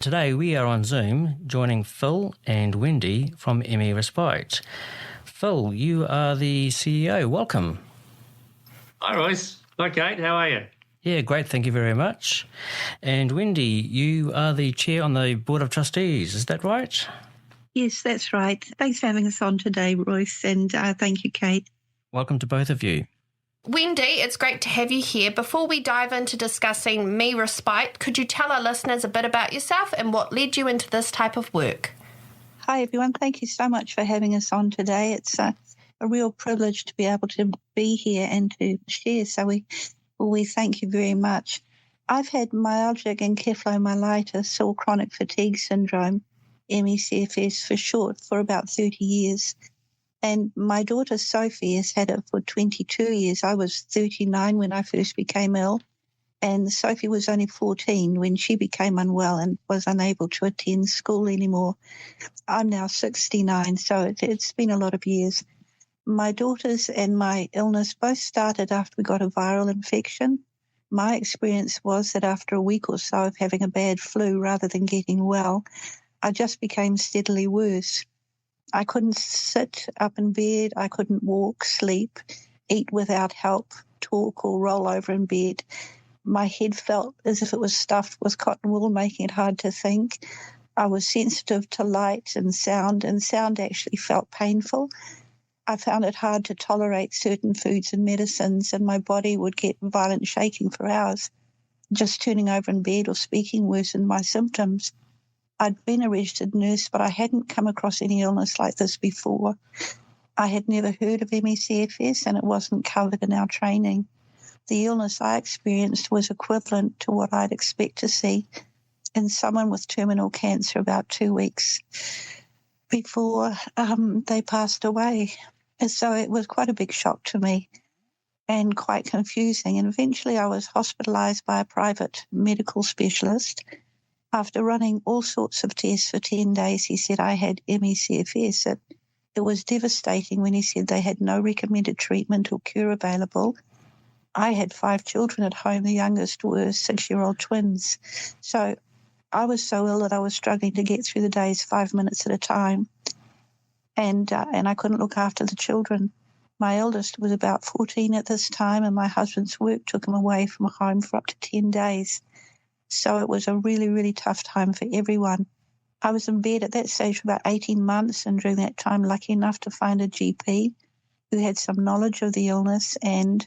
Today we are on Zoom joining Phil and Wendy from ME Respite. Phil, you are the CEO. Welcome. Hi, Royce. Hi, Kate. How are you? Yeah, great. Thank you very much. And Wendy, you are the chair on the Board of Trustees. Is that right? Yes, that's right. Thanks for having us on today, Royce, and thank you, Kate. Welcome to both of you. Wendy, it's great to have you here. Before we dive into discussing Me Respite, could you tell our listeners a bit about yourself and what led you into this type of work? Hi, everyone. Thank you so much for having us on today. It's a real privilege to be able to be here and to share, so we thank you very much. I've had myalgic encephalomyelitis, or chronic fatigue syndrome, ME/CFS for short, for about 30 years. And my daughter Sophie has had it for 22 years. I was 39 when I first became ill, and Sophie was only 14 when she became unwell and was unable to attend school anymore. I'm now 69, so it's been a lot of years. My daughter's and my illness both started after we got a viral infection. My experience was that after a week or so of having a bad flu rather than getting well, I just became steadily worse. I couldn't sit up in bed, I couldn't walk, sleep, eat without help, talk or roll over in bed. My head felt as if it was stuffed with cotton wool, making it hard to think. I was sensitive to light and sound actually felt painful. I found it hard to tolerate certain foods and medicines, and my body would get violent shaking for hours. Just turning over in bed or speaking worsened my symptoms. I'd been a registered nurse, but I hadn't come across any illness like this before. I had never heard of ME/CFS, and it wasn't covered in our training. The illness I experienced was equivalent to what I'd expect to see in someone with terminal cancer about 2 weeks before they passed away. And so it was quite a big shock to me and quite confusing. And eventually I was hospitalised by a private medical specialist. After running all sorts of tests for 10 days, he said I had ME/CFS. It was devastating when he said they had no recommended treatment or cure available. I had 5 children at home. The youngest were 6-year-old twins. So I was so ill that I was struggling to get through the days 5 minutes at a time. And I couldn't look after the children. My eldest was about 14 at this time, and my husband's work took him away from home for up to 10 days. So it was a really, really tough time for everyone. I was in bed at that stage for about 18 months, and during that time lucky enough to find a GP who had some knowledge of the illness, and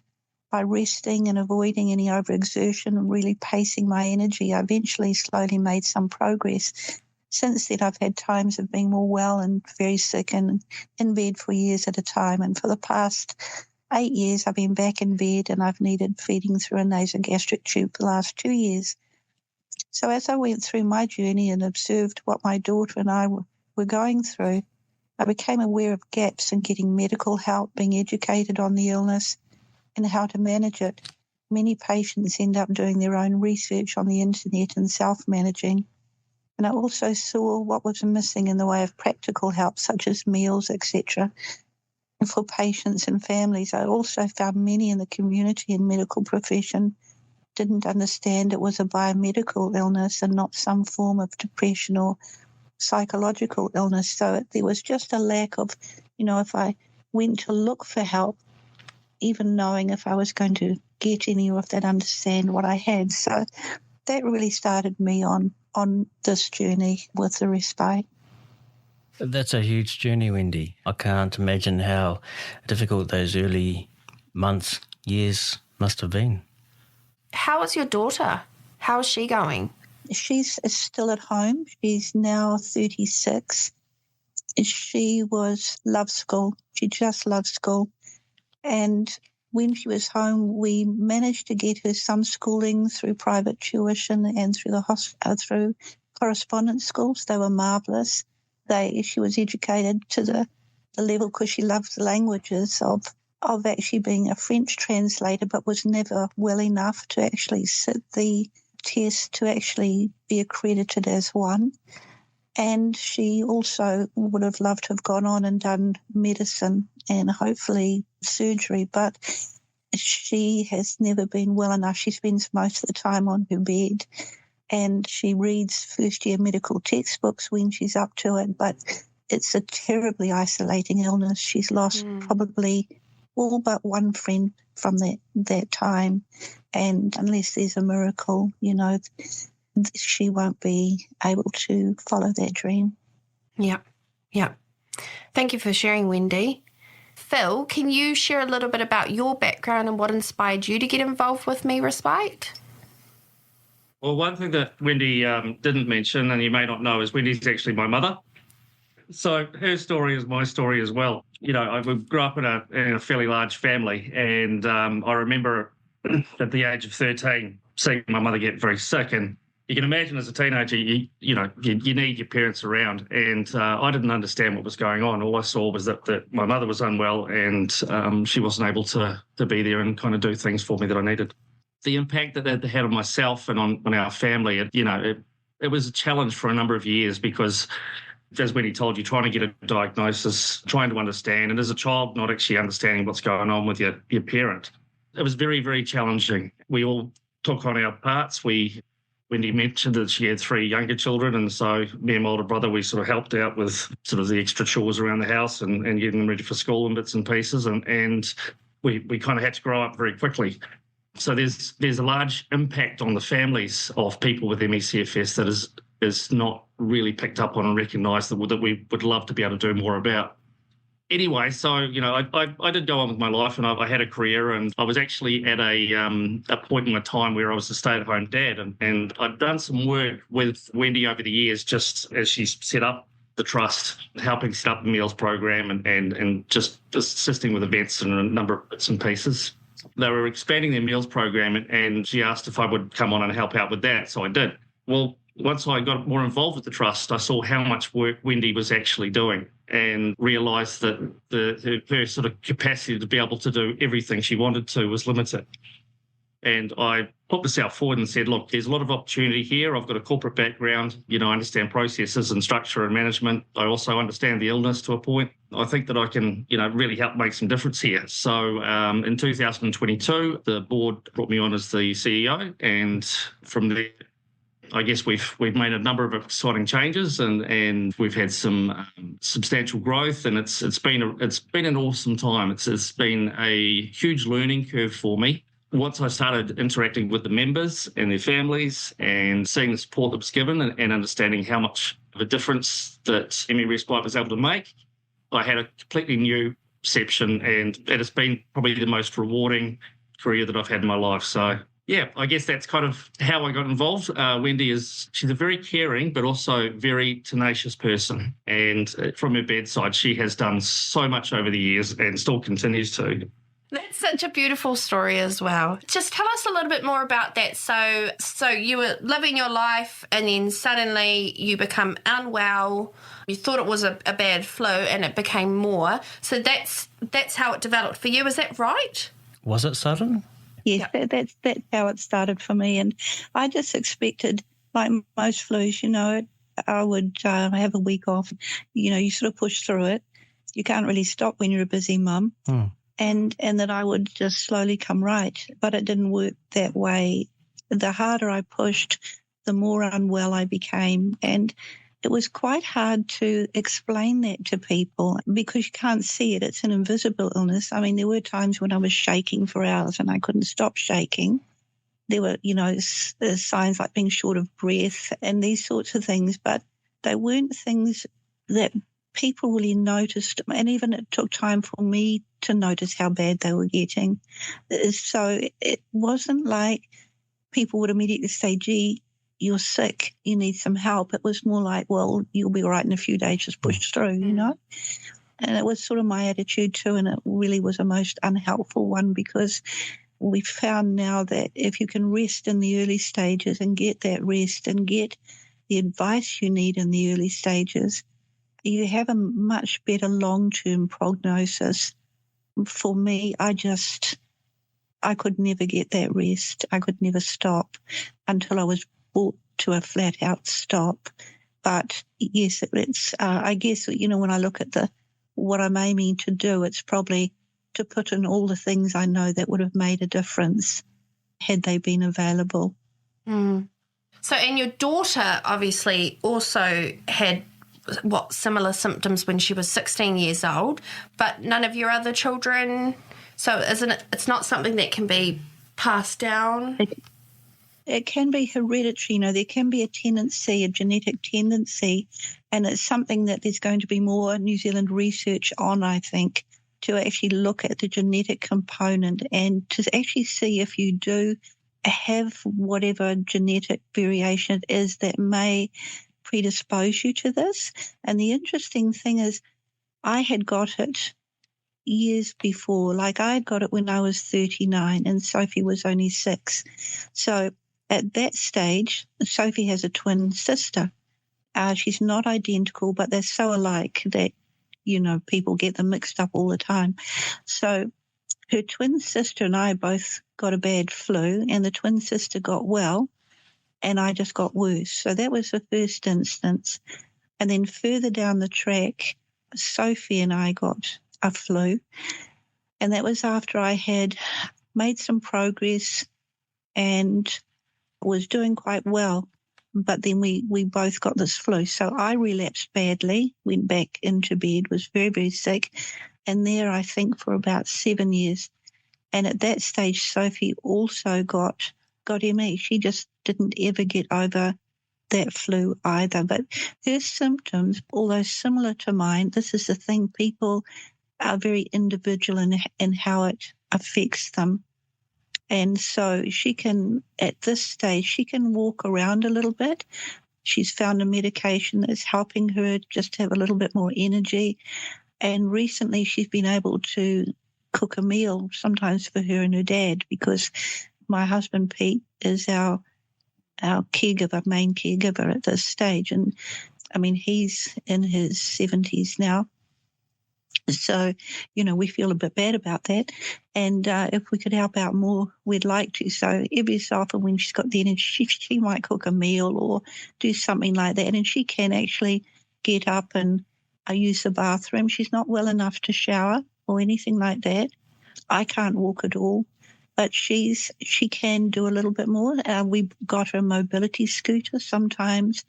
by resting and avoiding any overexertion and really pacing my energy, I eventually slowly made some progress. Since then, I've had times of being more well and very sick and in bed for years at a time. And for the past 8 years, I've been back in bed, and I've needed feeding through a nasogastric tube for the last 2 years. So as I went through my journey and observed what my daughter and I were going through, I became aware of gaps in getting medical help, being educated on the illness and how to manage it. Many patients end up doing their own research on the internet and self-managing. And I also saw what was missing in the way of practical help, such as meals, etc. And for patients and families, I also found many in the community and medical profession didn't understand it was a biomedical illness and not some form of depression or psychological illness. So there was just a lack of, if I went to look for help, even knowing if I was going to get any or if they'd understand what I had. So that really started me on this journey with the respite. That's a huge journey, Wendy. I can't imagine how difficult those early months, years must have been. How is your daughter? How is she going? She's still at home. She's now 36. She loved school. She just loved school. And when she was home, we managed to get her some schooling through private tuition and through through correspondence schools. They were marvellous. She was educated to the level, because she loved the languages, of actually being a French translator, but was never well enough to actually sit the test to actually be accredited as one. And she also would have loved to have gone on and done medicine and hopefully surgery, but she has never been well enough. She spends most of the time on her bed, and she reads first-year medical textbooks when she's up to it, but it's a terribly isolating illness. She's lost probably all but one friend from that time, and unless there's a miracle, she won't be able to follow that dream. Yeah. Thank you for sharing, Wendy. Phil, can you share a little bit about your background and what inspired you to get involved with Me Respite? Well, one thing that Wendy didn't mention, and you may not know, is Wendy's actually my mother. So her story is my story as well. I grew up in a fairly large family, and I remember at the age of 13 seeing my mother get very sick. And you can imagine as a teenager, you need your parents around. And I didn't understand what was going on. All I saw was that my mother was unwell, and she wasn't able to be there and kind of do things for me that I needed. The impact that had on myself and on our family, it was a challenge for a number of years because, as Wendy told you, trying to get a diagnosis, trying to understand, and as a child, not actually understanding what's going on with your parent. It was very, very challenging. We all took on our parts. Wendy mentioned that she had 3 younger children, and so me and my older brother, we sort of helped out with sort of the extra chores around the house and getting them ready for school and bits and pieces, and we kind of had to grow up very quickly. So there's a large impact on the families of people with ME/CFS that is not really picked up on and recognised that we would love to be able to do more about. Anyway, so, I did go on with my life, and I had a career, and I was actually at a point in my time where I was a stay-at-home dad, and I'd done some work with Wendy over the years, just as she set up the trust, helping set up the meals program and just assisting with events and a number of bits and pieces. They were expanding their meals program, and she asked if I would come on and help out with that, so I did. Well, once I got more involved with the trust, I saw how much work Wendy was actually doing and realised that her sort of capacity to be able to do everything she wanted to was limited. And I put myself forward and said, look, there's a lot of opportunity here. I've got a corporate background. I understand processes and structure and management. I also understand the illness to a point. I think that I can, really help make some difference here. So in 2022, the board brought me on as the CEO. And from there, I guess we've made a number of exciting changes, and we've had some substantial growth, and it's been an awesome time. It's been a huge learning curve for me. Once I started interacting with the members and their families and seeing the support that was given and understanding how much of a difference that ME Respite was able to make, I had a completely new perception, and it has been probably the most rewarding career that I've had in my life. So yeah, I guess that's kind of how I got involved. Wendy she's a very caring but also very tenacious person. And from her bedside, she has done so much over the years and still continues to. That's such a beautiful story as well. Just tell us a little bit more about that. So you were living your life, and then suddenly you become unwell. You thought it was a bad flu, and it became more. So that's how it developed for you. Is that right? Was it sudden? Yes, that's how it started for me. And I just expected, like most flus, I would have a week off. You sort of push through it. You can't really stop when you're a busy mum. And that I would just slowly come right. But it didn't work that way. The harder I pushed, the more unwell I became. And it was quite hard to explain that to people because you can't see it. It's an invisible illness. I mean, there were times when I was shaking for hours and I couldn't stop shaking. There were, signs like being short of breath and these sorts of things, but they weren't things that people really noticed. And even it took time for me to notice how bad they were getting. So it wasn't like people would immediately say, gee, you're sick, you need some help. It was more like, well, you'll be all right in a few days, just push through, And it was sort of my attitude too, and it really was a most unhelpful one because we found now that if you can rest in the early stages and get that rest and get the advice you need in the early stages, you have a much better long-term prognosis. For me, I could never get that rest. I could never stop until I was brought to a flat-out stop. But yes, it's. I guess when I look at what I'm aiming to do, it's probably to put in all the things I know that would have made a difference had they been available. So, and your daughter obviously also had similar symptoms when she was 16 years old, but none of your other children. So, it's not something that can be passed down? It can be hereditary. There can be a genetic tendency, and it's something that there's going to be more New Zealand research on, I think, to actually look at the genetic component and to actually see if you do have whatever genetic variation it is that may predispose you to this. And the interesting thing is I had got it years before. Like, I had got it when I was 39 and Sophie was only 6. So at that stage, Sophie has a twin sister. She's not identical, but they're so alike that, people get them mixed up all the time. So her twin sister and I both got a bad flu, and the twin sister got well, and I just got worse. So that was the first instance. And then further down the track, Sophie and I got a flu, and that was after I had made some progress and was doing quite well. But then we both got this flu. So I relapsed badly, went back into bed, was very, very sick, and there I think for about 7 years. And at that stage, Sophie also got ME. She just didn't ever get over that flu either. But her symptoms, although similar to mine, this is the thing, people are very individual in how it affects them. And so she can, at this stage, she can walk around a little bit. She's found a medication that's helping her just have a little bit more energy. And recently she's been able to cook a meal sometimes for her and her dad, because my husband, Pete, is our caregiver, main caregiver at this stage. And, I mean, he's in his 70s now. So, we feel a bit bad about that. And if we could help out more, we'd like to. So every so often when she's got the energy, she might cook a meal or do something like that. And she can actually get up and use the bathroom. She's not well enough to shower or anything like that. I can't walk at all. But she can do a little bit more. We got her a mobility scooter. Sometimes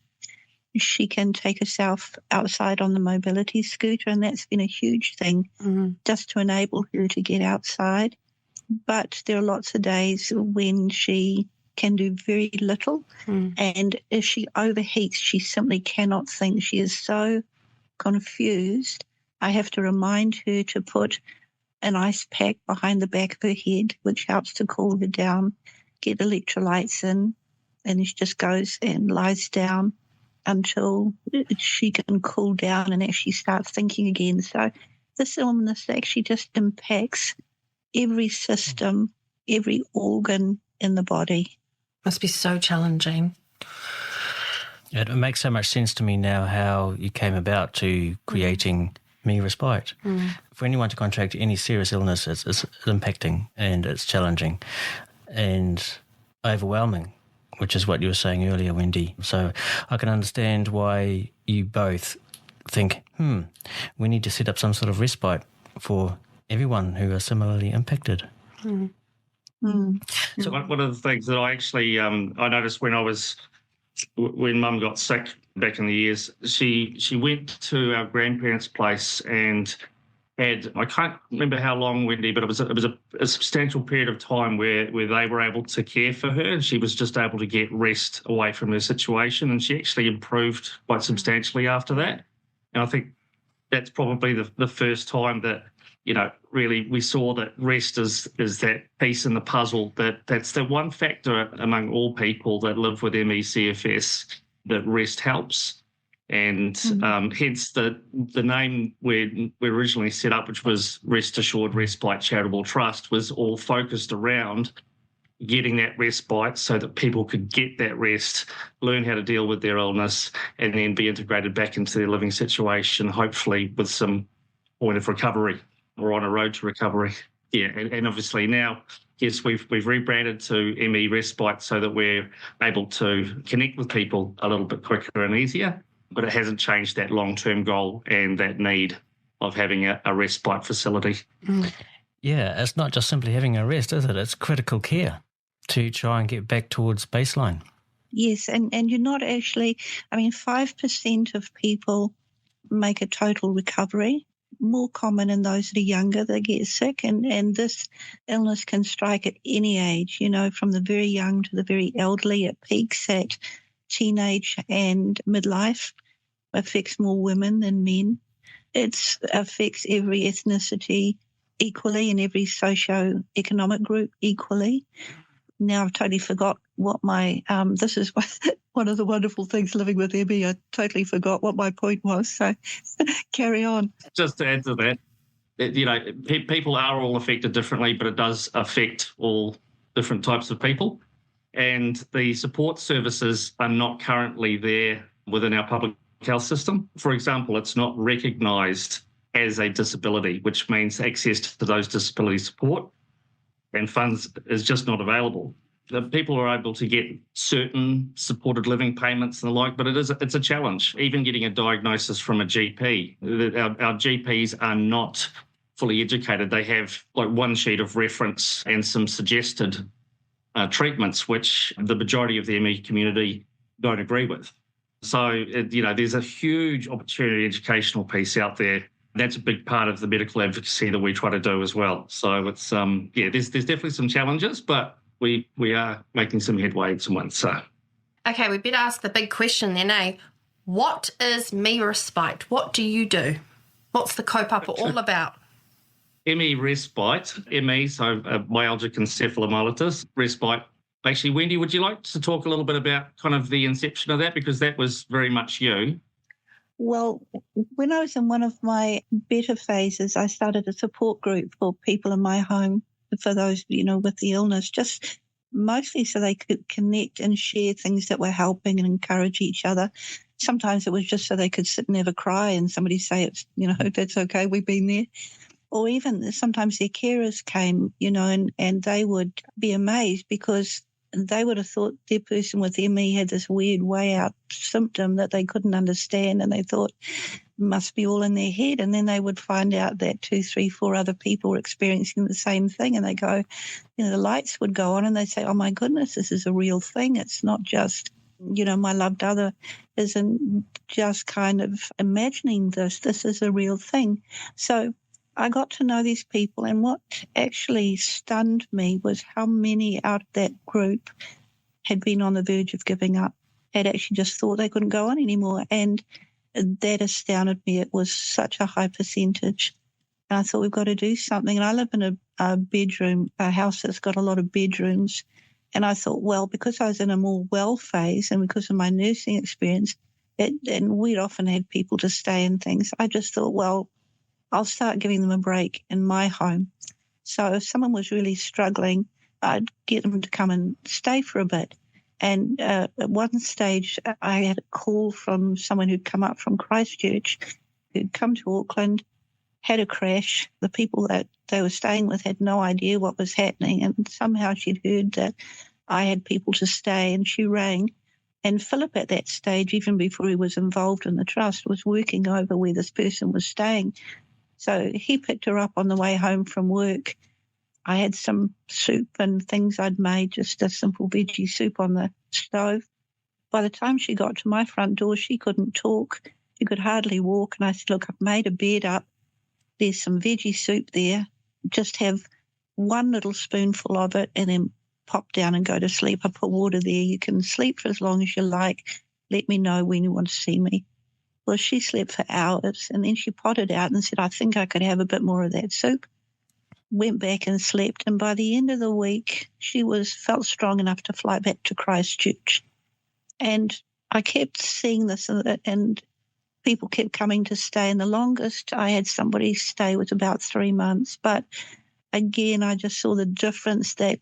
she can take herself outside on the mobility scooter, and that's been a huge thing, just to enable her to get outside. But there are lots of days when she can do very little, and if she overheats, she simply cannot think. She is so confused. I have to remind her to put an ice pack behind the back of her head, which helps to cool her down, get electrolytes in, and she just goes and lies down until she can cool down and actually start thinking again. So this illness actually just impacts every system, every organ in the body. Must be so challenging. It makes so much sense to me now how you came about to creating Me Respite. For anyone to contract any serious illness, it's impacting and it's challenging and overwhelming, which is what you were saying earlier, Wendy. So I can understand why you both think, we need to set up some sort of respite for everyone who are similarly impacted. So one of the things that I actually I noticed when Mum got sick back in the years, she went to our grandparents' place and had, I can't remember how long, Wendy, but it was a substantial period of time where they were able to care for her, and she was just able to get rest away from her situation, and she actually improved quite substantially after that. And I think that's probably the first time that, really we saw that rest is that piece in the puzzle, that's the one factor among all people that live with ME/CFS that rest helps. And hence the name we originally set up, which was Rest Assured Respite Charitable Trust, was all focused around getting that respite so that people could get that rest, learn how to deal with their illness, and then be integrated back into their living situation, hopefully with some point of recovery or on a road to recovery. Yeah, and obviously now, yes, we've rebranded to ME Respite so that we're able to connect with people a little bit quicker and easier, but it hasn't changed that long-term goal and that need of having a respite facility. Yeah, it's not just simply having a rest, is it? It's critical care to try and get back towards baseline. Yes, and you're not actually, 5% of people make a total recovery. More common in those that are younger, they get sick, and this illness can strike at any age, from the very young to the very elderly. It peaks at teenage and midlife, affects more women than men. It affects every ethnicity equally and every socio-economic group equally. Now I've totally forgot what my, this is one of the wonderful things living with ME. I totally forgot what my point was. So carry on. Just to add to that, people are all affected differently, but it does affect all different types of people. And the support services are not currently there within our public health system. For example, it's not recognised as a disability, which means access to those disability support and funds is just not available. The people are able to get certain supported living payments and the like, but it's a challenge. Even getting a diagnosis from a GP, our GPs are not fully educated. They have like one sheet of reference and some suggested treatments, which the majority of the ME community don't agree with. So, there's a huge opportunity educational piece out there. That's a big part of the medical advocacy that we try to do as well. So it's, there's definitely some challenges, but we are making some headway in some ones. So. Okay, we better ask the big question then, eh? What is Me Respite? What do you do? What's the kaupapa all about? ME Respite, ME, so myalgic encephalomyelitis, respite. Actually, Wendy, would you like to talk a little bit about kind of the inception of that? Because that was very much you. Well, when I was in one of my better phases, I started a support group for people in my home, for those, with the illness, just mostly so they could connect and share things that were helping and encourage each other. Sometimes it was just so they could sit and have a cry and somebody say, it's, that's okay, we've been there. Or even sometimes their carers came, and they would be amazed because they would have thought their person with ME had this weird way out symptom that they couldn't understand, and they thought must be all in their head. And then they would find out that 2, 3, 4 other people were experiencing the same thing, and they go, the lights would go on and they say, oh my goodness, this is a real thing. It's not just, my loved other isn't just kind of imagining this. This is a real thing. So I got to know these people, and what actually stunned me was how many out of that group had been on the verge of giving up, had actually just thought they couldn't go on anymore. And that astounded me. It was such a high percentage. And I thought, we've got to do something. And I live in a house that's got a lot of bedrooms. And I thought, well, because I was in a more well phase and because of my nursing experience, and we'd often had people to stay in things, I just thought, well, I'll start giving them a break in my home. So if someone was really struggling, I'd get them to come and stay for a bit. And at one stage, I had a call from someone who'd come up from Christchurch, who'd come to Auckland, had a crash. The people that they were staying with had no idea what was happening. And somehow she'd heard that I had people to stay, and she rang. And Philip at that stage, even before he was involved in the trust, was working over where this person was staying. So he picked her up on the way home from work. I had some soup and things I'd made, just a simple veggie soup on the stove. By the time she got to my front door, she couldn't talk. She could hardly walk. And I said, look, I've made a bed up. There's some veggie soup there. Just have one little spoonful of it and then pop down and go to sleep. I put water there. You can sleep for as long as you like. Let me know when you want to see me. Well, she slept for hours, and then she potted out and said, I think I could have a bit more of that soup. Went back and slept, and by the end of the week, she felt strong enough to fly back to Christchurch. And I kept seeing this, and people kept coming to stay, and the longest I had somebody stay was about 3 months. But again, I just saw the difference that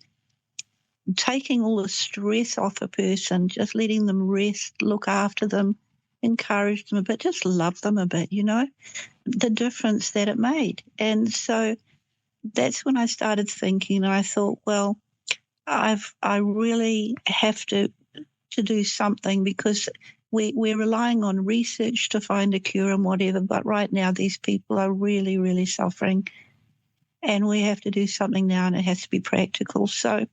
taking all the stress off a person, just letting them rest, look after them, encourage them a bit, just love them a bit, the difference that it made. And so that's when I started thinking, and I thought, well, I really have to do something, because we're relying on research to find a cure and whatever, but right now these people are really, really suffering, and we have to do something now, and it has to be practical. So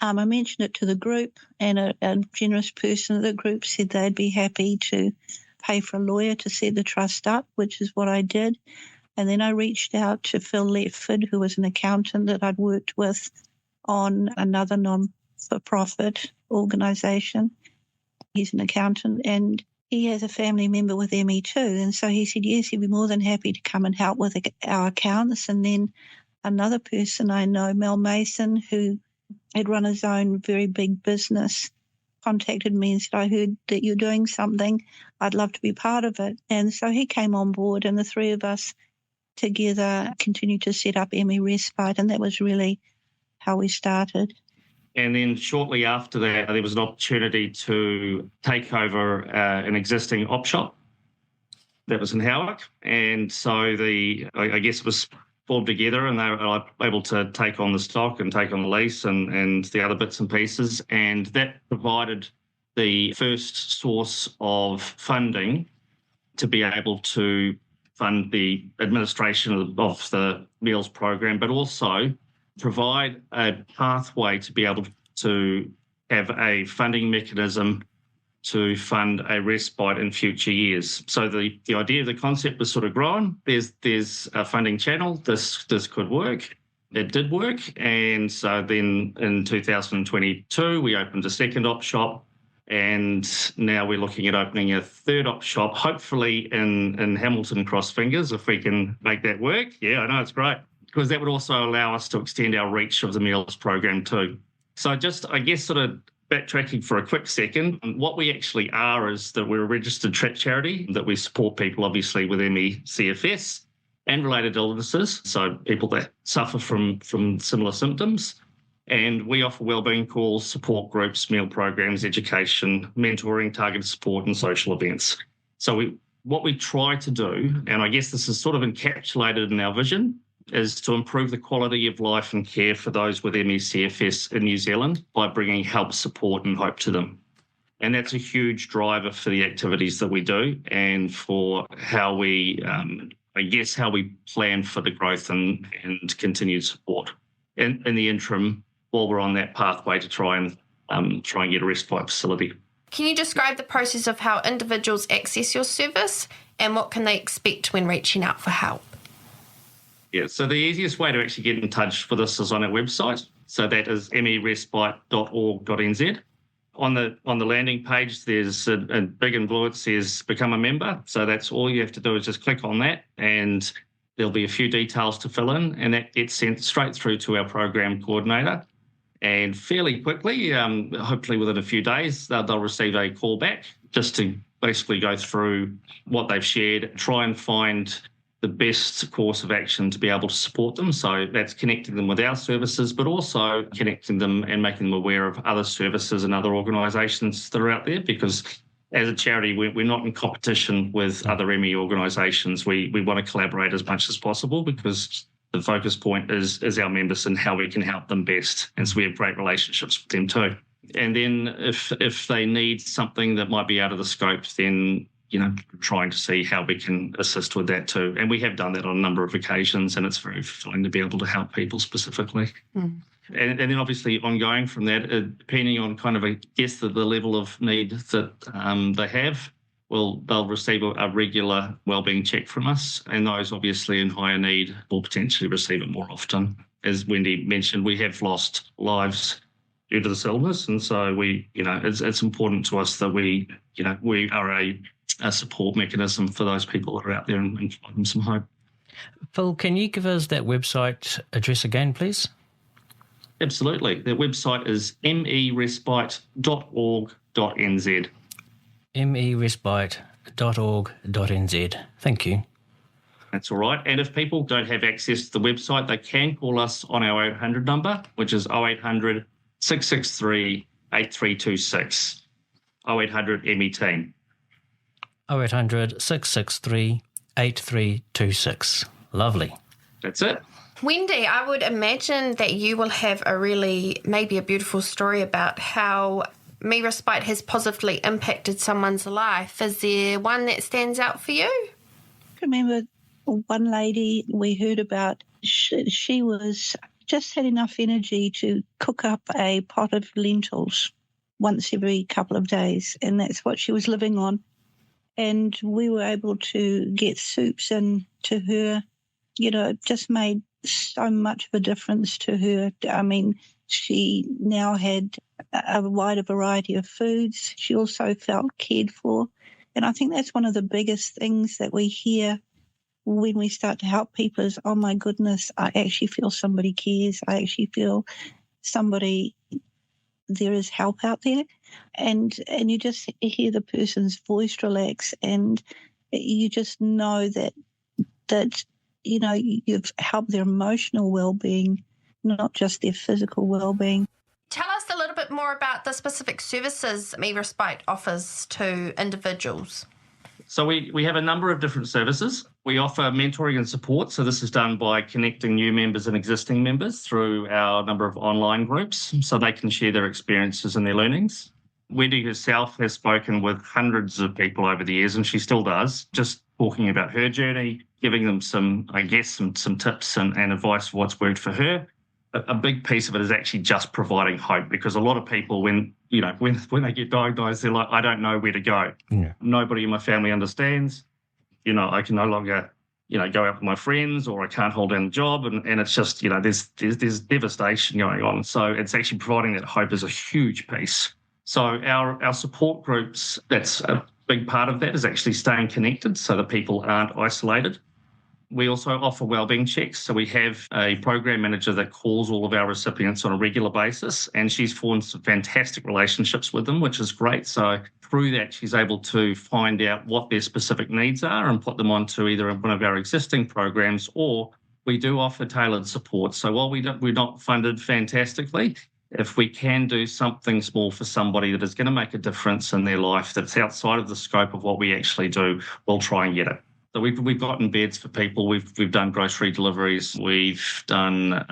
I mentioned it to the group, and a generous person of the group said they'd be happy to pay for a lawyer to set the trust up, which is what I did. And then I reached out to Phil Letford, who was an accountant that I'd worked with on another non-for-profit organisation. He's an accountant, and he has a family member with ME too. And so he said, yes, he'd be more than happy to come and help with our accounts. And then another person I know, Mel Mason, who had run his own very big business, contacted me and said, I heard that you're doing something. I'd love to be part of it. And so he came on board, and the three of us together continued to set up ME Respite, and that was really how we started. And then shortly after that, there was an opportunity to take over an existing op shop that was in Howick. And so I guess it was formed together, and they were able to take on the stock and take on the lease and the other bits and pieces. And that provided the first source of funding to be able to fund the administration of the meals program, but also provide a pathway to be able to have a funding mechanism to fund a respite in future years. So the idea, the concept was sort of grown. There's a funding channel. This could work. It did work. And so then in 2022, we opened a second op shop. And now we're looking at opening a third op shop, hopefully in Hamilton, cross fingers, if we can make that work. Yeah, I know, it's great. Because that would also allow us to extend our reach of the meals program too. So just, I guess, sort of backtracking for a quick second, what we actually are is that we're a registered charity, that we support people, obviously, with ME CFS and related illnesses, so people that suffer from similar symptoms. And we offer wellbeing calls, support groups, meal programs, education, mentoring, targeted support, and social events. So what we try to do, and I guess this is sort of encapsulated in our vision, is to improve the quality of life and care for those with ME/CFS in New Zealand by bringing help, support and hope to them. And that's a huge driver for the activities that we do and for how we, how we plan for the growth and continued support in the interim while we're on that pathway to try and get a respite facility. Can you describe the process of how individuals access your service and what can they expect when reaching out for help? Yeah, so the easiest way to actually get in touch with us is on our website. So that is merespite.org.nz. On the landing page, there's a big in blue, it says become a member. So that's all you have to do is just click on that, and there'll be a few details to fill in, and that gets sent straight through to our program coordinator. And fairly quickly, hopefully within a few days, they'll receive a call back just to basically go through what they've shared, try and find the best course of action to be able to support them. So that's connecting them with our services, but also connecting them and making them aware of other services and other organisations that are out there, because as a charity, we're not in competition with other ME organisations. We want to collaborate as much as possible because the focus point is our members and how we can help them best. And so we have great relationships with them too. And then if they need something that might be out of the scope, then trying to see how we can assist with that too. And we have done that on a number of occasions, and it's very fulfilling to be able to help people specifically. Mm. And then obviously ongoing from that, depending on kind of, I guess, the level of need that they have, well, they'll receive a regular wellbeing check from us. And those obviously in higher need will potentially receive it more often. As Wendy mentioned, we have lost lives due to this illness. And so it's important to us that we are a support mechanism for those people that are out there and provide them some hope. Phil, can you give us that website address again, please? Absolutely. The website is merespite.org.nz. merespite.org.nz. Thank you. That's all right. And if people don't have access to the website, they can call us on our 0800 number, which is 0800 663 8326. 0800 ME Team. 0800 663 8326. Lovely. That's it. Wendy, I would imagine that you will have maybe a beautiful story about how Me Respite has positively impacted someone's life. Is there one that stands out for you? I remember one lady we heard about. She was just had enough energy to cook up a pot of lentils once every couple of days, and that's what she was living on. And we were able to get soups in to her. It just made so much of a difference to her. I mean, she now had a wider variety of foods. She also felt cared for. And I think that's one of the biggest things that we hear when we start to help people is, oh my goodness, I actually feel somebody cares. I actually feel there is help out there. And you just hear the person's voice relax, and you just know that you've helped their emotional well-being, not just their physical well-being. Tell us a little bit more about the specific services Me Respite offers to individuals. So we have a number of different services. We offer mentoring and support. So this is done by connecting new members and existing members through our number of online groups so they can share their experiences and their learnings. Wendy herself has spoken with hundreds of people over the years, and she still does, just talking about her journey, giving them some tips and advice for what's worked for her. A big piece of it is actually just providing hope, because a lot of people, when they get diagnosed, they're like, I don't know where to go. Yeah. Nobody in my family understands. I can no longer, go out with my friends, or I can't hold down a job. And it's just, there's devastation going on. So it's actually providing that hope is a huge piece. So our support groups, that's a big part of that, is actually staying connected so that people aren't isolated. We also offer wellbeing checks. So we have a program manager that calls all of our recipients on a regular basis, and she's formed some fantastic relationships with them, which is great. So through that, she's able to find out what their specific needs are and put them onto either one of our existing programs, or we do offer tailored support. So while we're not funded fantastically, if we can do something small for somebody that is going to make a difference in their life that's outside of the scope of what we actually do, we'll try and get it. So we've gotten beds for people. We've done grocery deliveries. We've done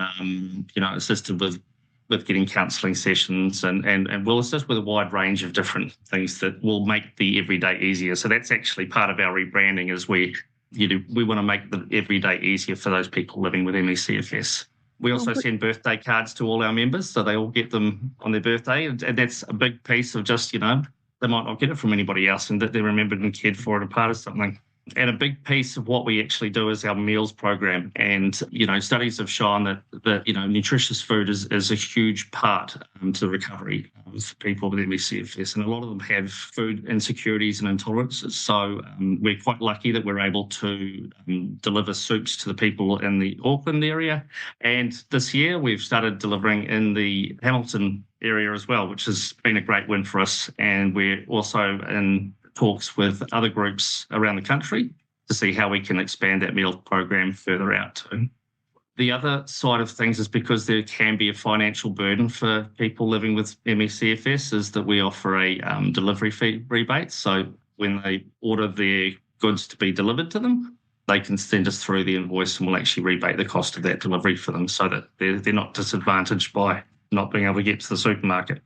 assisted with getting counselling sessions, and we'll assist with a wide range of different things that will make the everyday easier. So that's actually part of our rebranding, is we want to make the everyday easier for those people living with ME/CFS. We also send birthday cards to all our members, so they all get them on their birthday, and that's a big piece of just, they might not get it from anybody else, and that they're remembered and cared for and a part of something. And a big piece of what we actually do is our meals program. And, studies have shown that nutritious food is a huge part to recovery for people with ME/CFS. And a lot of them have food insecurities and intolerances. So we're quite lucky that we're able to deliver soups to the people in the Auckland area. And this year we've started delivering in the Hamilton area as well, which has been a great win for us. And we're also in talks with other groups around the country to see how we can expand that meal program further out too. The other side of things is, because there can be a financial burden for people living with ME/CFS, is that we offer a delivery fee rebate. So when they order their goods to be delivered to them, they can send us through the invoice, and we'll actually rebate the cost of that delivery for them, so that they're not disadvantaged by not being able to get to the supermarket.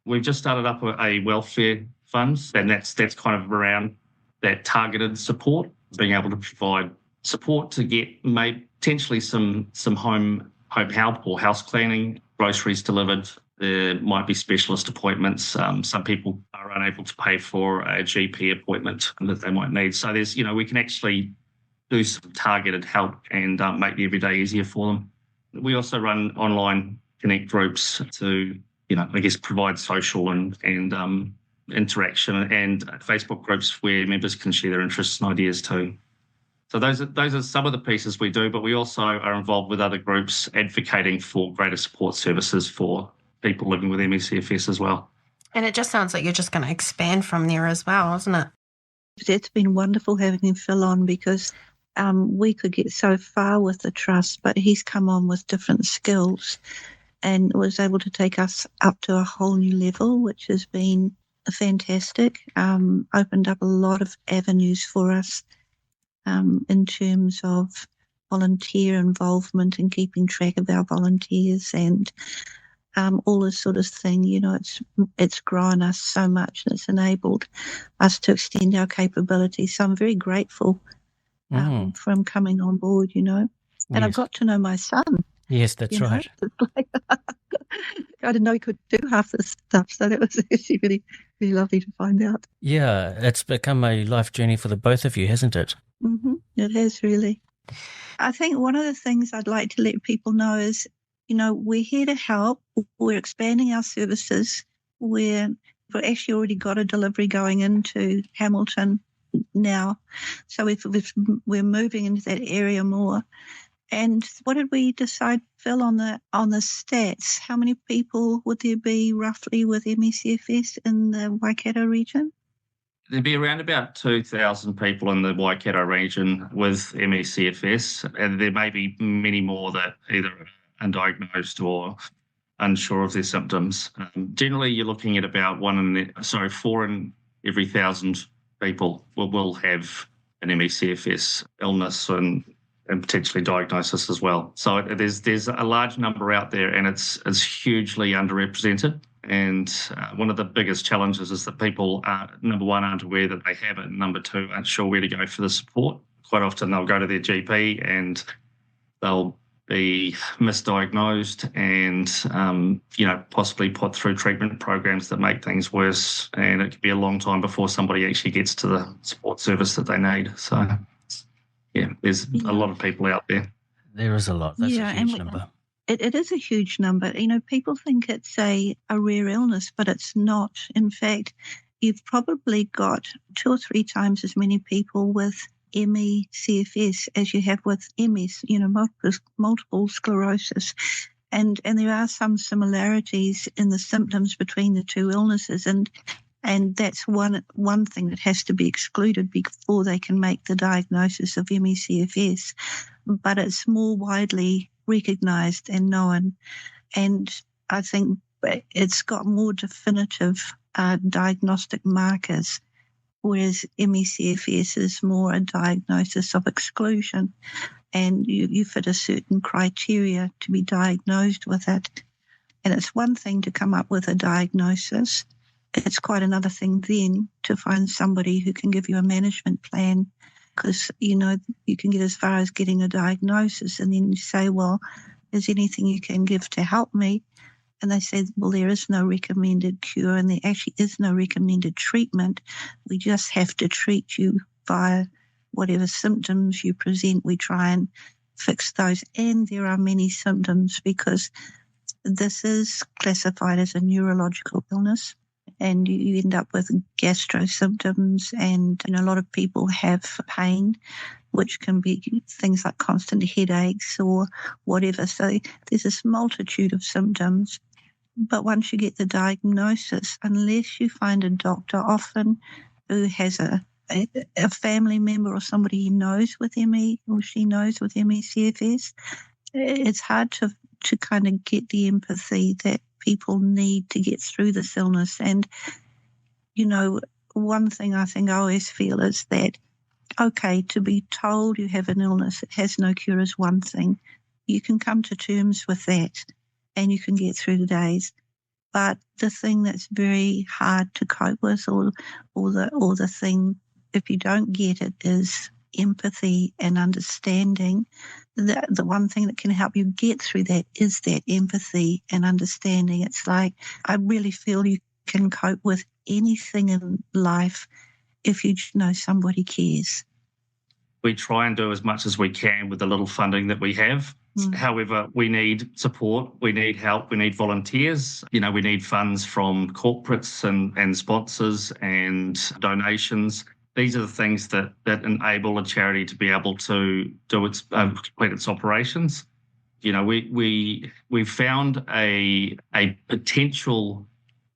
We've just started up a welfare funds, and that's kind of around that targeted support, being able to provide support to get potentially some home help or house cleaning, groceries delivered. There might be specialist appointments. Some people are unable to pay for a GP appointment that they might need. So there's, we can actually do some targeted help and make the everyday easier for them. We also run online connect groups to, provide social and interaction, and Facebook groups where members can share their interests and ideas too. So those are some of the pieces we do, but we also are involved with other groups advocating for greater support services for people living with ME/CFS as well. And it just sounds like you're just going to expand from there as well, isn't it? It's been wonderful having Phil on, because we could get so far with the trust, but he's come on with different skills and was able to take us up to a whole new level, which has been fantastic. Opened up a lot of avenues for us in terms of volunteer involvement and keeping track of our volunteers and all this sort of thing. It's grown us so much, and it's enabled us to extend our capabilities. So I'm very grateful for him coming on board, And Yes. I've got to know my son. Yes, that's right. Like, I didn't know he could do half this stuff, so that was actually really, really lovely to find out. Yeah, it's become a life journey for the both of you, hasn't it? Mm-hmm. It has really. I think one of the things I'd like to let people know is, we're here to help. We're expanding our services. We've actually already got a delivery going into Hamilton now. So we're moving into that area more. And what did we decide, Phil, on the stats? How many people would there be roughly with MECFS in the Waikato region? There'd be around about 2,000 people in the Waikato region with MECFS, and there may be many more that either are undiagnosed or unsure of their symptoms. Generally, you're looking at about 4 in every 1,000 people will have an MECFS illness and potentially diagnosis as well. So there's a large number out there, and it's hugely underrepresented. And one of the biggest challenges is that people, number one, aren't aware that they have it, and number two, aren't sure where to go for the support. Quite often they'll go to their GP and they'll be misdiagnosed and, possibly put through treatment programs that make things worse. And it could be a long time before somebody actually gets to the support service that they need. So, yeah, there's a lot of people out there. There is a lot. That's a huge number. It is a huge number. People think it's a rare illness, but it's not. In fact, you've probably got 2 or 3 times as many people with ME/CFS as you have with MS, multiple sclerosis. And there are some similarities in the symptoms between the two illnesses. And that's one thing that has to be excluded before they can make the diagnosis of ME/CFS. But it's more widely recognised and known, and I think it's got more definitive diagnostic markers, whereas ME/CFS is more a diagnosis of exclusion, and you fit a certain criteria to be diagnosed with it. And it's one thing to come up with a diagnosis. It's quite another thing then to find somebody who can give you a management plan, because, you can get as far as getting a diagnosis and then you say, well, is anything you can give to help me? And they say, well, there is no recommended cure and there actually is no recommended treatment. We just have to treat you via whatever symptoms you present. We try and fix those. And there are many symptoms because this is classified as a neurological illness. And you end up with gastro symptoms, and a lot of people have pain, which can be things like constant headaches or whatever. So there's this multitude of symptoms. But once you get the diagnosis, unless you find a doctor often who has a family member or somebody he knows with ME or she knows with ME/CFS, it's hard to kind of get the empathy that people need to get through this illness. And, one thing I think I always feel is that, okay, to be told you have an illness that has no cure is one thing. You can come to terms with that and you can get through the days. But the thing that's very hard to cope with or the thing, if you don't get it, is empathy and understanding. The one thing that can help you get through that is that empathy and understanding. It's like, I really feel you can cope with anything in life if you know somebody cares. We try and do as much as we can with the little funding that we have. However, we need support, we need help, we need volunteers. We need funds from corporates and sponsors and donations. These are the things that enable a charity to be able to do complete its operations. We've found a potential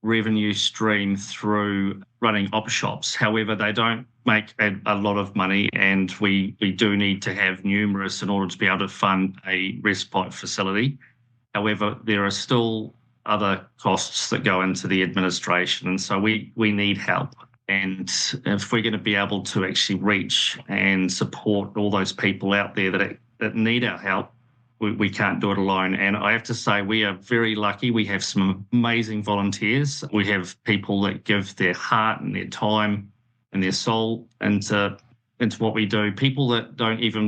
revenue stream through running op shops. However, they don't make a lot of money, and we do need to have numerous in order to be able to fund a respite facility. However, there are still other costs that go into the administration, and so we need help. And if we're going to be able to actually reach and support all those people out there that need our help, we can't do it alone. And I have to say, we are very lucky. We have some amazing volunteers. We have people that give their heart and their time and their soul into what we do. People that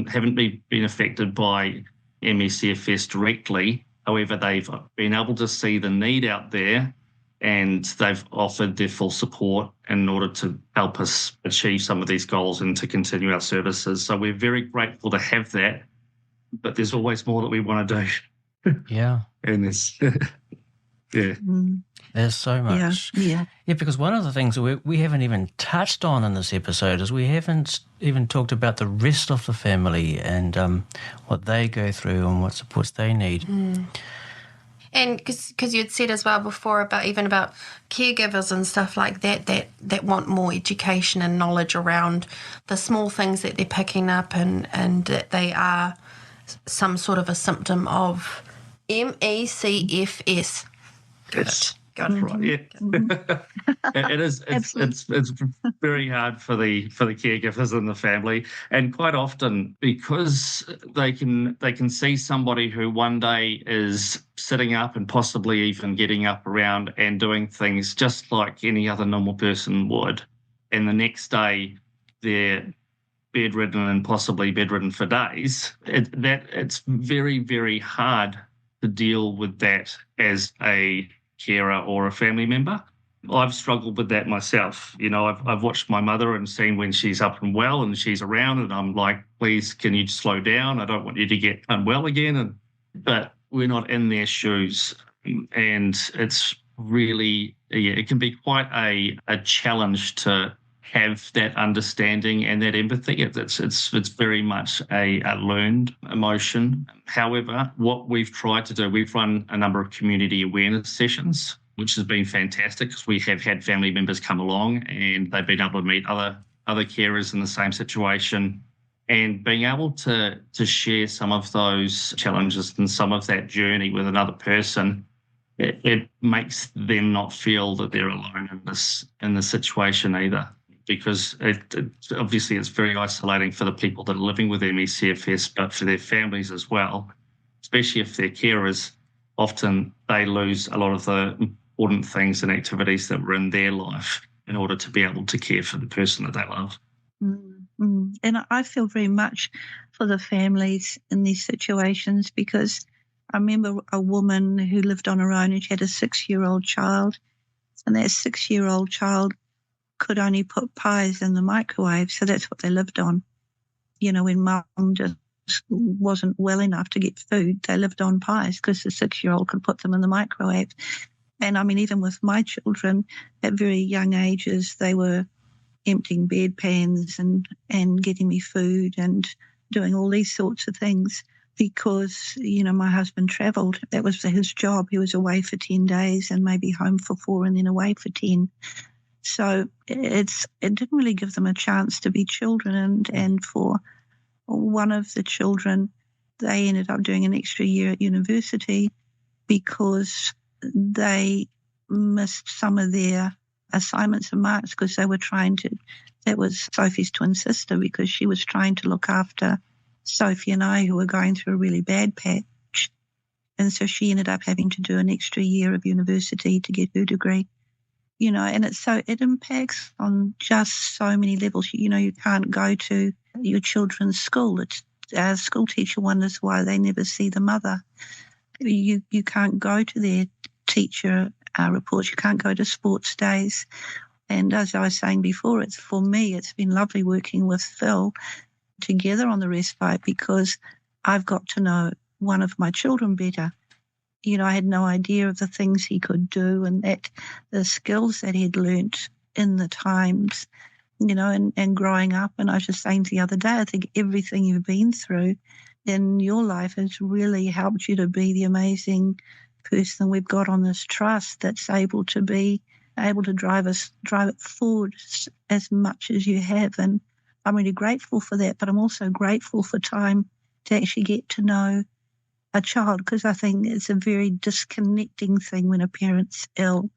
haven't been affected by MECFS directly. However, they've been able to see the need out there and they've offered their full support in order to help us achieve some of these goals and to continue our services. So we're very grateful to have that, but there's always more that we want to do. Yeah. And this, yeah. There's so much. Yeah. Because one of the things we haven't even touched on in this episode is we haven't even talked about the rest of the family and what they go through and what supports they need. And because you'd said as well before about caregivers and stuff like that want more education and knowledge around the small things that they're picking up and that they are some sort of a symptom of MECFS. Got it right. Yeah, it is. It's very hard for the caregivers and the family, and quite often because they can see somebody who one day is sitting up and possibly even getting up around and doing things just like any other normal person would, and the next day they're bedridden and possibly bedridden for days. It's very, very hard to deal with that as a carer or a family member. I've struggled with that myself. I've watched my mother and seen when she's up and well and she's around, and I'm like, please, can you slow down? I don't want you to get unwell again. But we're not in their shoes, and it's really, it can be quite a challenge to have that understanding and that empathy. It's very much a learned emotion. However, what we've tried to do, we've run a number of community awareness sessions, which has been fantastic because we have had family members come along and they've been able to meet other carers in the same situation, and being able to share some of those challenges and some of that journey with another person. It makes them not feel that they're alone in this situation either. Because obviously it's very isolating for the people that are living with MECFS, but for their families as well, especially if they're carers, often they lose a lot of the important things and activities that were in their life in order to be able to care for the person that they love. And I feel very much for the families in these situations, because I remember a woman who lived on her own and she had a 6-year-old child, and that 6-year-old child could only put pies in the microwave, so that's what they lived on. When mum just wasn't well enough to get food, they lived on pies because the 6-year-old could put them in the microwave. And I mean, even with my children at very young ages, they were emptying bedpans and getting me food and doing all these sorts of things because, my husband travelled. That was his job. He was away for 10 days and maybe home for 4 and then away for 10. So it didn't really give them a chance to be children. And for one of the children, they ended up doing an extra year at university because they missed some of their assignments and marks because they were that was Sophie's twin sister, because she was trying to look after Sophie and I, who were going through a really bad patch. And so she ended up having to do an extra year of university to get her degree. And it impacts on just so many levels. You can't go to your children's school. Our school teacher wonders why they never see the mother. You can't go to their teacher reports. You can't go to sports days. And as I was saying before, for me, it's been lovely working with Phil together on the respite, because I've got to know one of my children better. I had no idea of the things he could do and that the skills that he'd learnt in the times, and growing up. And I was just saying the other day, I think everything you've been through in your life has really helped you to be the amazing person we've got on this trust that's able to drive it forward as much as you have. And I'm really grateful for that, but I'm also grateful for time to actually get to know a child, because I think it's a very disconnecting thing when a parent's ill.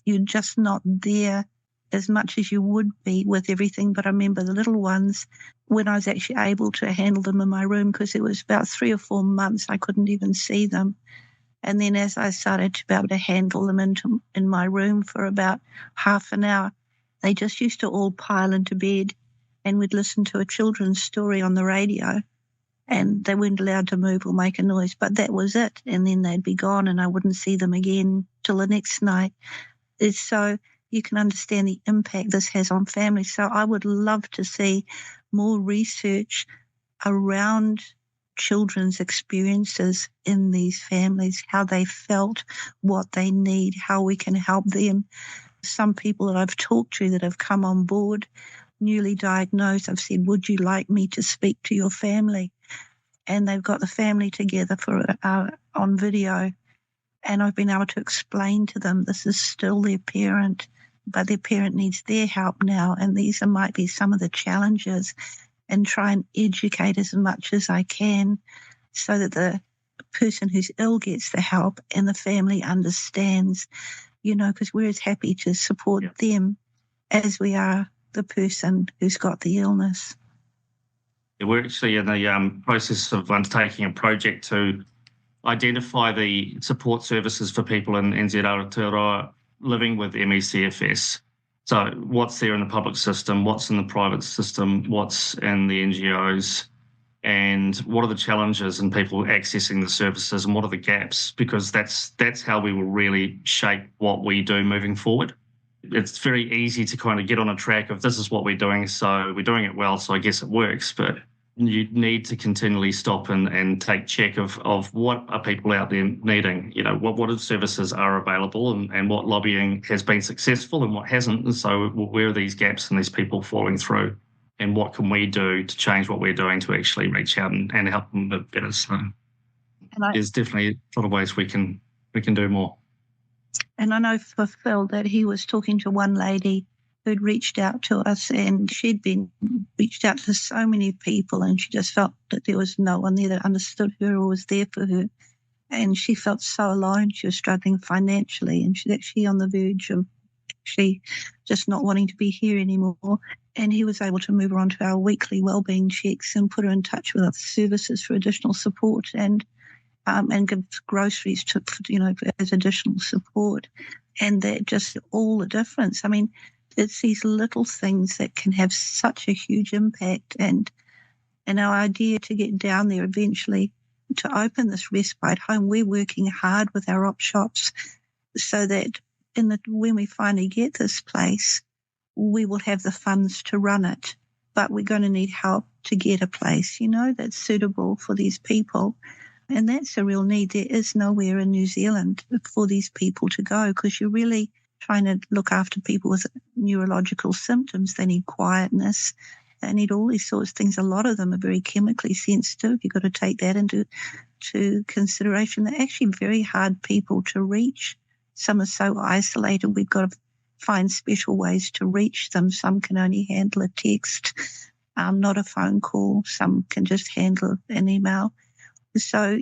You're just not there as much as you would be with everything. But I remember the little ones, when I was actually able to handle them in my room, because it was about 3 or 4 months I couldn't even see them. And then as I started to be able to handle them in my room for about half an hour, they just used to all pile into bed, and we'd listen to a children's story on the radio. and they weren't allowed to move or make a noise, but that was it. And then they'd be gone and I wouldn't see them again till the next night. It's so you can understand the impact this has on families. So I would love to see more research around children's experiences in these families, how they felt, what they need, how we can help them. Some people that I've talked to that have come on board, newly diagnosed, I've said, would you like me to speak to your family? And they've got the family together on video. And I've been able to explain to them this is still their parent, but their parent needs their help now. And these might be some of the challenges, and try and educate as much as I can so that the person who's ill gets the help and the family understands, because we're as happy to support them as we are the person who's got the illness. We're actually in the process of undertaking a project to identify the support services for people in NZ Aotearoa living with MECFS. So what's there in the public system, what's in the private system, what's in the NGOs, and what are the challenges in people accessing the services, and what are the gaps? Because that's how we will really shape what we do moving forward. It's very easy to kind of get on a track of this is what we're doing, so we're doing it well, so I guess it works. But you need to continually stop and take check of what are people out there needing, what services are available and what lobbying has been successful and what hasn't. And so where are these gaps and these people falling through, and what can we do to change what we're doing to actually reach out and help them a bit better. So there's definitely a lot of ways we can do more. And I know for Phil that he was talking to one lady who'd reached out to us, and she'd been reached out to so many people, and she just felt that there was no one there that understood her or was there for her. And she felt so alone. She was struggling financially, and she's actually on the verge of actually just not wanting to be here anymore. And he was able to move her onto our weekly wellbeing checks and put her in touch with other services for additional support, and give groceries to, as additional support. And that just all the difference. I mean, it's these little things that can have such a huge impact. And our idea to get down there eventually to open this respite home, we're working hard with our op shops so that when we finally get this place, we will have the funds to run it. But we're going to need help to get a place, that's suitable for these people. And that's a real need. There is nowhere in New Zealand for these people to go, because you're really trying to look after people with neurological symptoms. They need quietness. They need all these sorts of things. A lot of them are very chemically sensitive. You've got to take that into consideration. They're actually very hard people to reach. Some are so isolated, we've got to find special ways to reach them. Some can only handle a text, not a phone call. Some can just handle an email. So,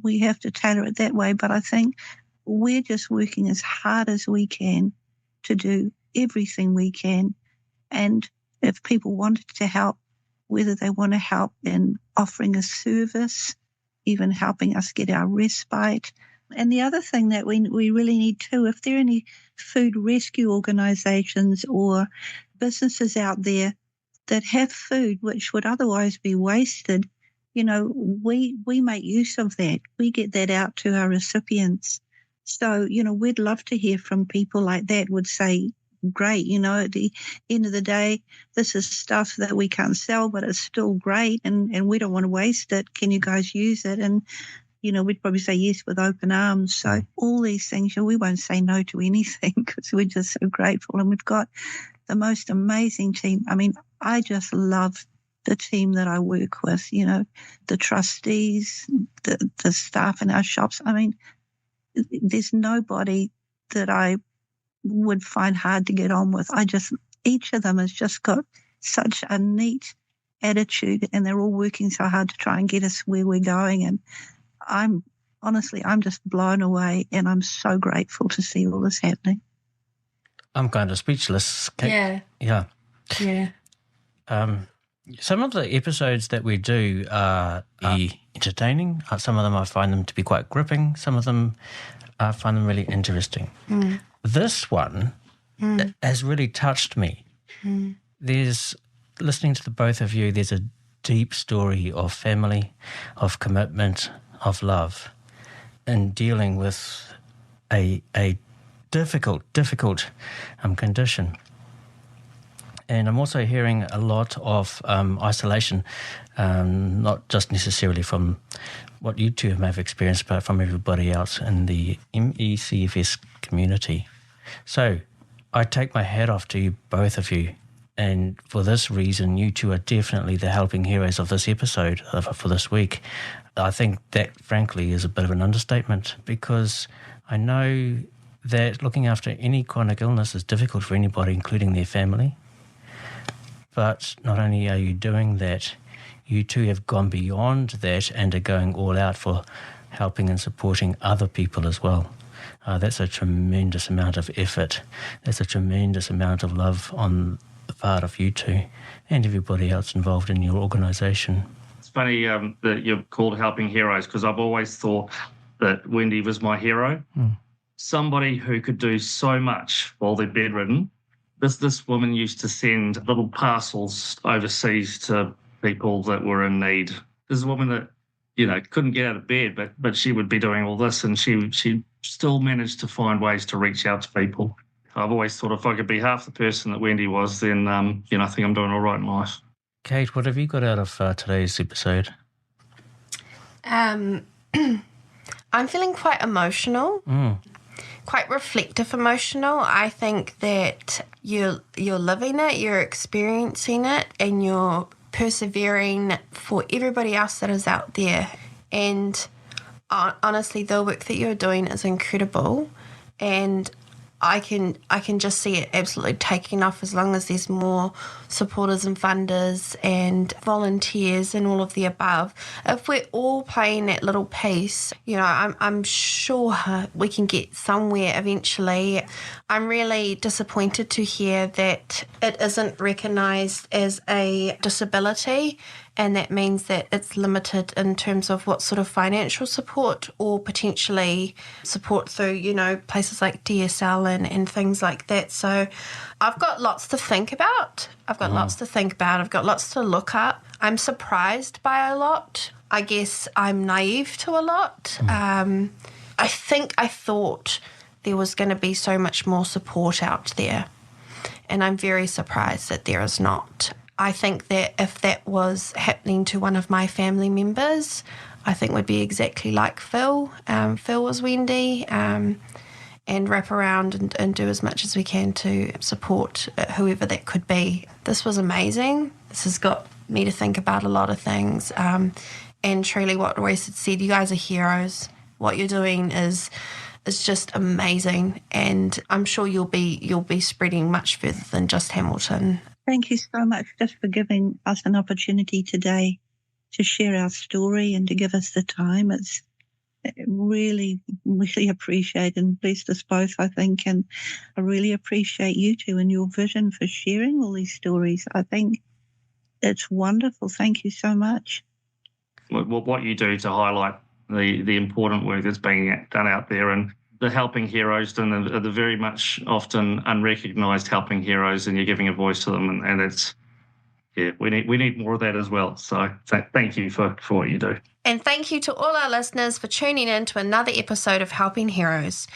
we have to tailor it that way. But I think we're just working as hard as we can to do everything we can. And if people wanted to help, whether they want to help in offering a service, even helping us get our respite. And the other thing that we really need too, if there are any food rescue organisations or businesses out there that have food which would otherwise be wasted, we make use of that. We get that out to our recipients. So, we'd love to hear from people like that would say, great, at the end of the day, this is stuff that we can't sell, but it's still great and we don't want to waste it. Can you guys use it? And, we'd probably say yes with open arms. So all these things, we won't say no to anything because we're just so grateful. And we've got the most amazing team. I mean, I just love the team that I work with, the trustees, the staff in our shops. I mean, there's nobody that I would find hard to get on with. Each of them has just got such a neat attitude, and they're all working so hard to try and get us where we're going. And I'm just blown away, and I'm so grateful to see all this happening. I'm kind of speechless, Kate. Yeah. Some of the episodes that we do are entertaining. Some of them I find them to be quite gripping. Some of them I find them really interesting. This one has really touched me. There's, listening to the both of you, there's a deep story of family, of commitment, of love, in dealing with a difficult condition. And I'm also hearing a lot of isolation, not just necessarily from what you two may have experienced, but from everybody else in the MECFS community. So I take my hat off to you, both of you. And for this reason, you two are definitely the helping heroes of this episode for this week. I think that, frankly, is a bit of an understatement, because I know that looking after any chronic illness is difficult for anybody, including their family. But not only are you doing that, you two have gone beyond that and are going all out for helping and supporting other people as well. That's a tremendous amount of effort. That's a tremendous amount of love on the part of you two and everybody else involved in your organisation. It's funny that you're called Helping Heroes, because I've always thought that Wendy was my hero. Somebody who could do so much while they're bedridden. This woman used to send little parcels overseas to people that were in need. This is a woman that, couldn't get out of bed, but she would be doing all this, and she still managed to find ways to reach out to people. I've always thought if I could be half the person that Wendy was, then, I think I'm doing all right in life. Kate, what have you got out of today's episode? I'm feeling quite emotional. Quite reflective emotional. I think that you're living it, you're experiencing it, and you're persevering for everybody else that is out there. And honestly, the work that you're doing is incredible, and I can just see it absolutely taking off as long as there's more supporters and funders and volunteers and all of the above. If we're all playing that little piece, I'm sure we can get somewhere eventually. I'm really disappointed to hear that it isn't recognised as a disability, and that means that it's limited in terms of what sort of financial support or potentially support through, places like DSL and things like that. So I've got lots to think about. I've got lots to look up. I'm surprised by a lot. I guess I'm naive to a lot. I thought there was going to be so much more support out there, and I'm very surprised that there is not. I think that if that was happening to one of my family members, I think would be exactly like Phil. Phil was Wendy, and wrap around and do as much as we can to support whoever that could be. This was amazing. This has got me to think about a lot of things. And truly what Royce had said, you guys are heroes. What you're doing is just amazing, and I'm sure you'll be spreading much further than just Hamilton. Thank you so much just for giving us an opportunity today to share our story and to give us the time. It's really, really appreciated and blessed us both, I think, and I really appreciate you two and your vision for sharing all these stories. I think it's wonderful. Thank you so much. What you do to highlight the important work that's being done out there, and the helping heroes and the very much often unrecognised helping heroes, and you're giving a voice to them, and it's, we need more of that as well. So thank you for what you do. And thank you to all our listeners for tuning in to another episode of Helping Heroes.